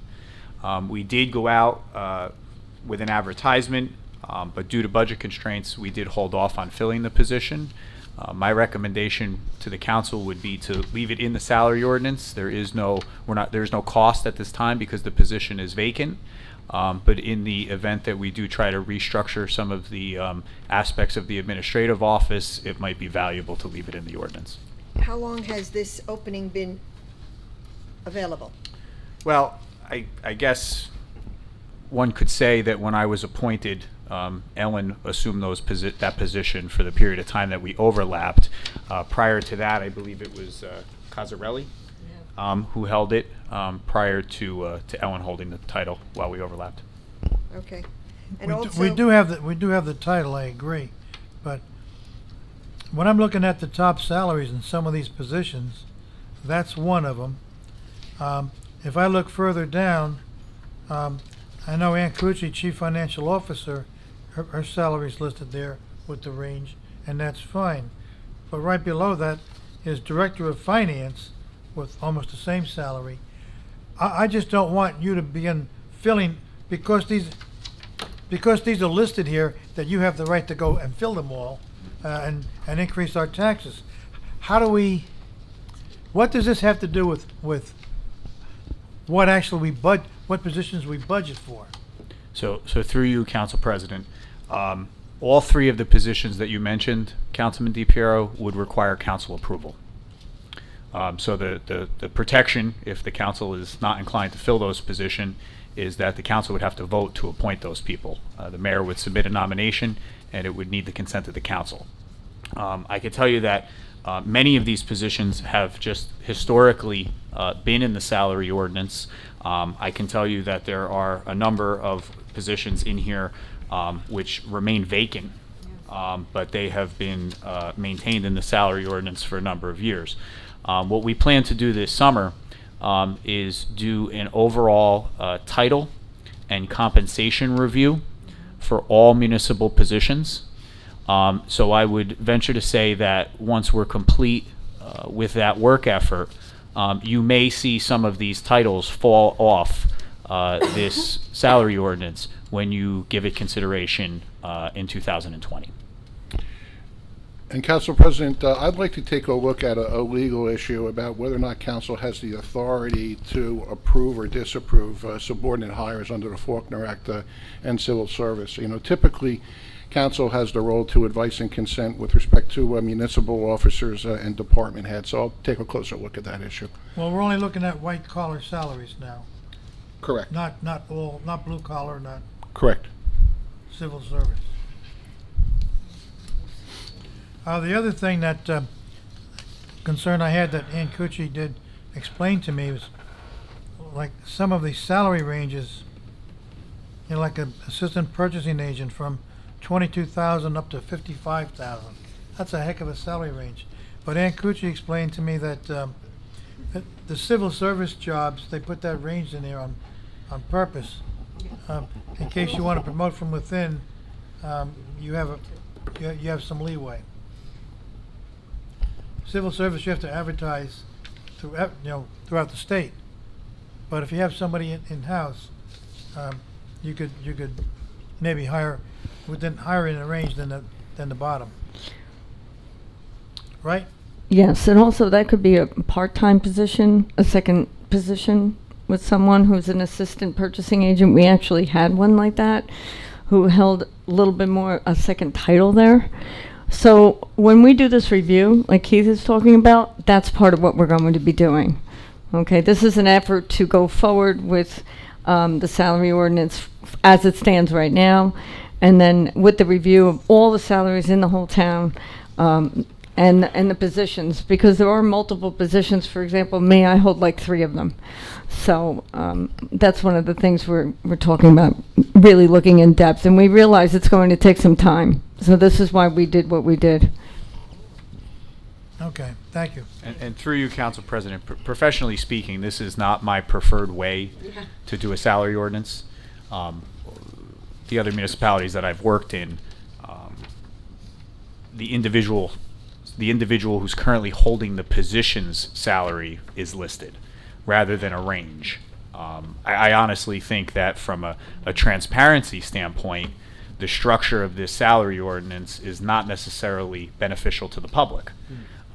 We did go out with an advertisement, but due to budget constraints, we did hold off on filling the position. My recommendation to the council would be to leave it in the salary ordinance. There's no cost at this time because the position is vacant. But in the event that we do try to restructure some of the aspects of the administrative office, it might be valuable to leave it in the ordinance. How long has this opening been available? Well, I guess one could say that when I was appointed, Ellen assumed that position for the period of time that we overlapped. Prior to that, I believe it was Casarelli who held it prior to Ellen holding the title while we overlapped. Okay. And We do have the title, I agree, but when I'm looking at the top salaries in some of these positions, that's one of them. If I look further down, I know Ann Cucci, Chief Financial Officer, her salary's listed there with the range, and that's fine. But right below that is Director of Finance with almost the same salary. I just don't want you to begin filling, because these are listed here, that you have the right to go and fill them all and increase our taxes. What does this have to do with what actually what positions we budget for? So through you, Council President, all three of the positions that you mentioned, Councilman DiPiero, would require council approval. So the protection, if the council is not inclined to fill those positions, is that the council would have to vote to appoint those people. The mayor would submit a nomination, and it would need the consent of the council. I can tell you that many of these positions have just historically been in the salary ordinance. I can tell you that there are a number of positions in here which remain vacant, but they have been maintained in the salary ordinance for a number of years. What we plan to do this summer is do an overall title and compensation review for all municipal positions. So I would venture to say that once we're complete with that work effort, you may see some of these titles fall off this salary ordinance when you give it consideration in 2020. And Council President, I'd like to take a look at a legal issue about whether or not council has the authority to approve or disapprove subordinate hires under the Faulkner Act and civil service. You know, typically, council has the role to advise and consent with respect to municipal officers and department heads. So I'll take a closer look at that issue. Well, we're only looking at white collar salaries now. Correct. Not blue collar, not Correct. civil service. The other thing that concern I had that Ann Cucci did explain to me was like some of the salary ranges, you know, like an assistant purchasing agent from 22,000 up to 55,000. That's a heck of a salary range. But Ann Cucci explained to me that the civil service jobs, they put that range in there on purpose in case you want to promote from within, you have some leeway. Civil service, you have to advertise throughout the state. But if you have somebody in-house, you could maybe hire in a range than the bottom. Right? Yes, and also that could be a part-time position, a second position with someone who's an assistant purchasing agent. We actually had one like that who held a little bit more, a second title there. So when we do this review, like Keith is talking about, that's part of what we're going to be doing. Okay, this is an effort to go forward with the salary ordinance as it stands right now, and then with the review of all the salaries in the whole town, and the positions, because there are multiple positions. For example, me, I hold like 3 of them. So that's one of the things we're talking about, really looking in depth, and we realize it's going to take some time. So this is why we did what we did. Okay, thank you. And through you, Council President, professionally speaking, this is not my preferred way to do a salary ordinance. The other municipalities that I've worked in, the individual who's currently holding the position's salary is listed rather than a range. I honestly think that from a transparency standpoint, the structure of this salary ordinance is not necessarily beneficial to the public.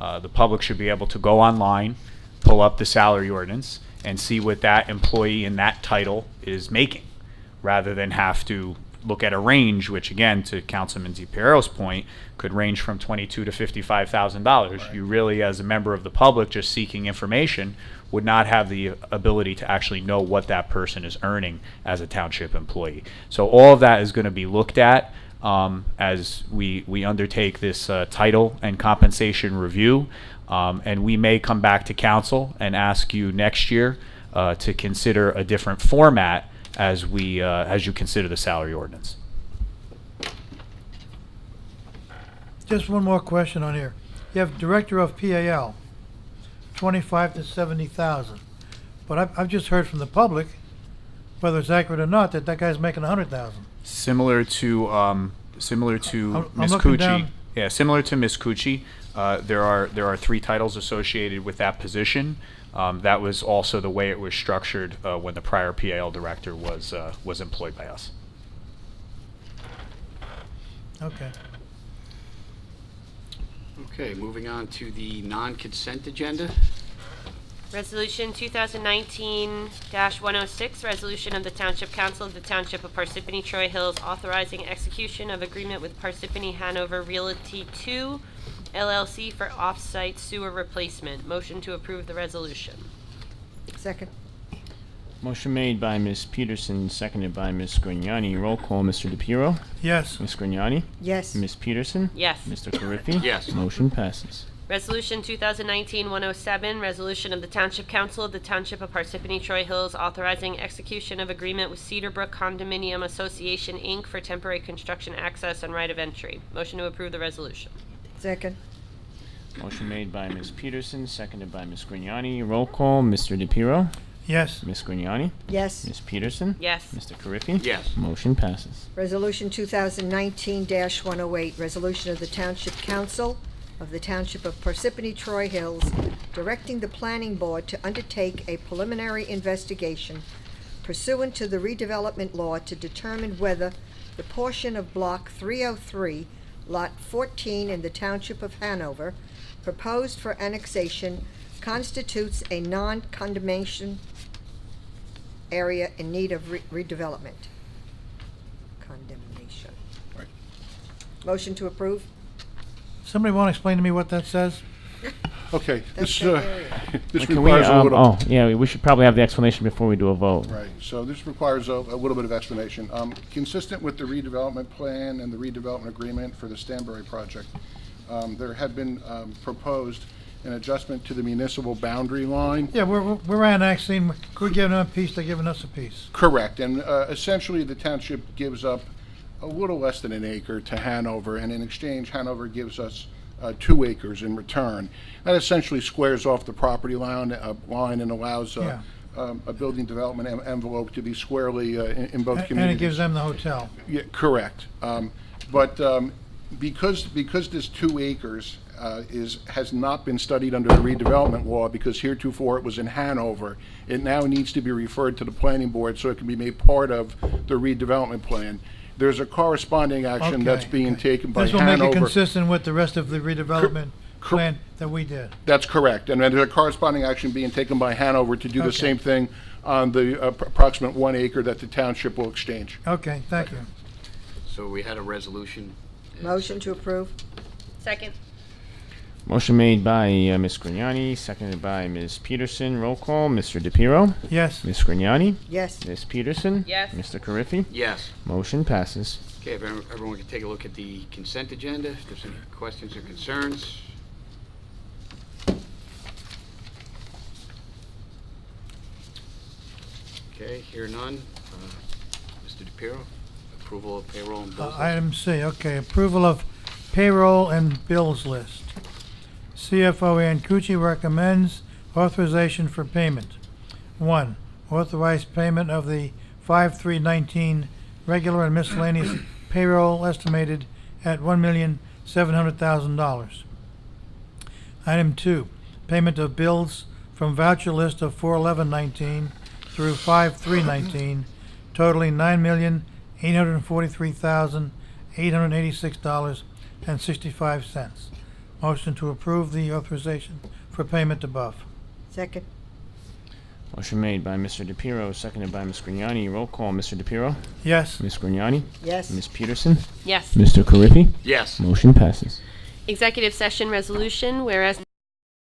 The public should be able to go online, pull up the salary ordinance, and see what that employee in that title is making, rather than have to look at a range, which again, to Councilman DiPiero's point, could range from $22,000 to $55,000. Right. You really, as a member of the public just seeking information, would not have the ability to actually know what that person is earning as a township employee. So all of that is going to be looked at as we undertake this title and compensation review, and we may come back to council and ask you next year to consider a different format as you consider the salary ordinance. Just one more question on here. You have director of PAL, 25 to 70,000, but I've just heard from the public, whether it's accurate or not, that guy's making 100,000. Similar to Ms. looking down. Cucci. Yeah, similar to Ms. Cucci. There are 3 titles associated with that position. That was also the way it was structured when the prior PAL director was employed by us. Okay. Okay, moving on to the non-consent agenda. Resolution 2019-106, resolution of the Township Council of the Township of Parsippany-Troy Hills authorizing execution of agreement with Parsippany Hanover Realty 2 LLC for off-site sewer replacement. Motion to approve the resolution. Second. Motion made by Ms. Peterson, seconded by Ms. Grignani. Roll call, Mr. DePiero. Yes. Ms. Grignani. Yes. Ms. Peterson. Yes. Mr. Carriffy. Yes. Motion passes. Resolution 2019-107, resolution of the Township Council of the Township of Parsippany-Troy Hills authorizing execution of agreement with Cedarbrook Condominium Association, Inc. for temporary construction access and right of entry. Motion to approve the resolution. Second. Motion made by Ms. Peterson, seconded by Ms. Grignani. Roll call, Mr. DePiero. Yes. Ms. Grignani. Yes. Ms. Peterson. Yes. Mr. Carriffy. Yes. Motion passes. Resolution 2019-108, resolution of the Township Council of the Township of Parsippany-Troy Hills directing the Planning Board to undertake a preliminary investigation pursuant to the redevelopment law to determine whether the portion of Block 303, Lot 14 in the Township of Hanover, proposed for annexation constitutes a non-condemnation area in need of redevelopment. Condemnation. Right. Motion to approve? Somebody want to explain to me what that says? Okay, That's this, that area. this Can we, requires a little. oh, yeah, we should probably have the explanation before we do a vote. Right, so this requires a little bit of explanation. Consistent with the redevelopment plan and the redevelopment agreement for the Stanbury project, there had been proposed an adjustment to the municipal boundary line. Yeah, we're annexing. We're giving them a piece. They're giving us a piece. Correct, and essentially the township gives up a little less than an acre to Hanover, and in exchange, Hanover gives us 2 acres in return. That essentially squares off the property line and allows a building development envelope to be squarely in both communities. And it gives them the hotel. Yeah, correct. But because this 2 acres has not been studied under the redevelopment law, because heretofore it was in Hanover, it now needs to be referred to the planning board so it can be made part of the redevelopment plan. There's a corresponding action that's being taken by This will Hanover. make it consistent with the rest of the redevelopment plan that we did. That's correct. And then there's a corresponding action being taken by Hanover to do the Okay. same thing on the approximate 1 acre that the township will exchange. Okay, thank you. So we had a resolution. Motion to approve. Second. Motion made by Ms. Grignani, seconded by Ms. Peterson. Roll call, Mr. DePiero? Yes. Ms. Grignani? Yes. Ms. Peterson? Yes. Mr. Carriffy? Yes. Motion passes. Okay, if everyone can take a look at the consent agenda, if there's any questions or concerns. Okay, hear none. Mr. DePiero, approval of payroll and bills. list. Item C, okay, approval of payroll and bills list. CFO Ann Cucci recommends authorization for payment. 1, authorized payment of the 5/3/19 regular and miscellaneous payroll estimated at $1,700,000. Item 2, payment of bills from voucher list of 4/11/19 through 5/3/19 totaling $9,843,886.65. Motion to approve the authorization for payment above. Second. Motion made by Mr. DePiero, seconded by Ms. Grignani. Roll call, Mr. DePiero? Yes. Ms. Grignani? Yes. Ms. Peterson? Yes. Mr. Carriffy? Yes. Motion passes. Executive session resolution, whereas